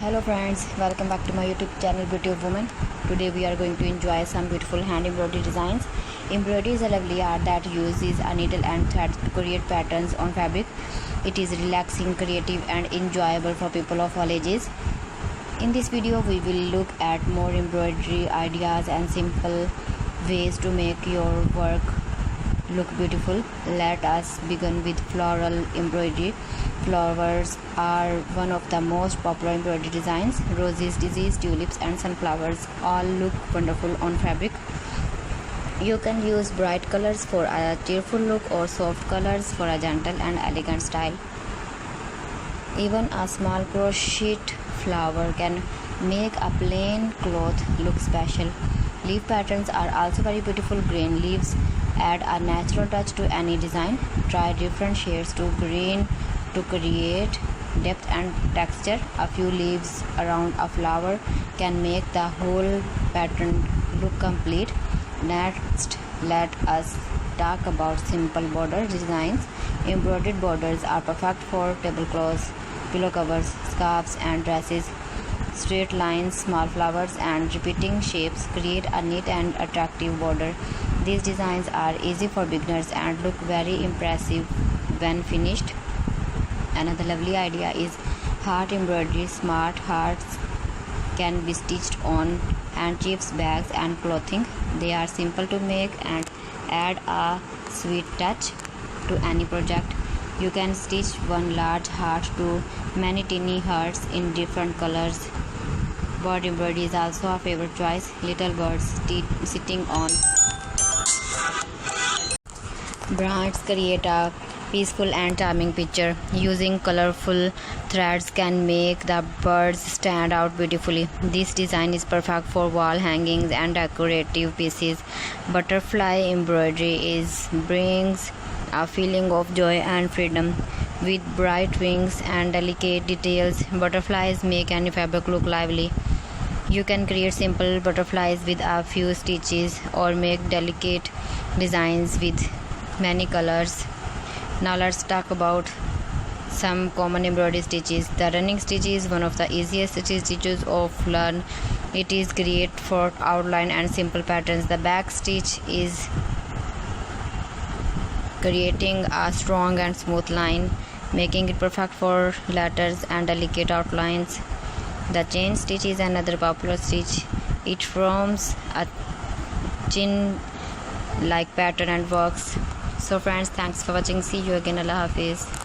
Hello friends, welcome back to my YouTube channel Beauty of Woman. Today we are going to enjoy some beautiful hand embroidery designs. Embroidery is a lovely art that uses a needle and thread to create patterns on fabric. It is relaxing, creative and enjoyable for people of all ages. In this video we will look at more embroidery ideas and simple ways to make your work look beautiful. Let us begin with floral embroidery. Flowers are one of the most popular embroidery designs. Roses, daisies, tulips and sunflowers all look wonderful on fabric. You can use bright colors for a cheerful look or soft colors for a gentle and elegant style. Even a small crochet flower can make a plain cloth look special. Leaf patterns are also very beautiful. Green leaves add a natural touch to any design. Try different shades to green to create depth and texture. A few leaves around a flower can make the whole pattern look complete. Next, let us talk about simple border designs. Embroidered borders are perfect for tablecloths, pillow covers, scarves and dresses. Straight lines, small flowers and repeating shapes create a neat and attractive border. These designs are easy for beginners and look very impressive when finished. Another lovely idea is heart embroidery. Smart hearts can be stitched on handkerchiefs, bags and clothing. They are simple to make and add a sweet touch to any project. You can stitch one large heart to many tiny hearts in different colors. Bird embroidery is also a favorite choice. Little birds sitting on branches create a peaceful and charming picture. Using colorful threads can make the birds stand out beautifully. This design is perfect for wall hangings and decorative pieces. Butterfly embroidery brings a feeling of joy and freedom. With bright wings and delicate details, butterflies make any fabric look lively. You can create simple butterflies with a few stitches or make delicate designs with many colors. Now let's talk about some common embroidery stitches. The running stitch is one of the easiest stitches of learn. It is great for outline and simple patterns. The back stitch is creating a strong and smooth line, making it perfect for letters and delicate outlines. The chain stitch is another popular stitch. It forms a chin like pattern and works. So friends, thanks for watching. See you again. Allah Hafiz.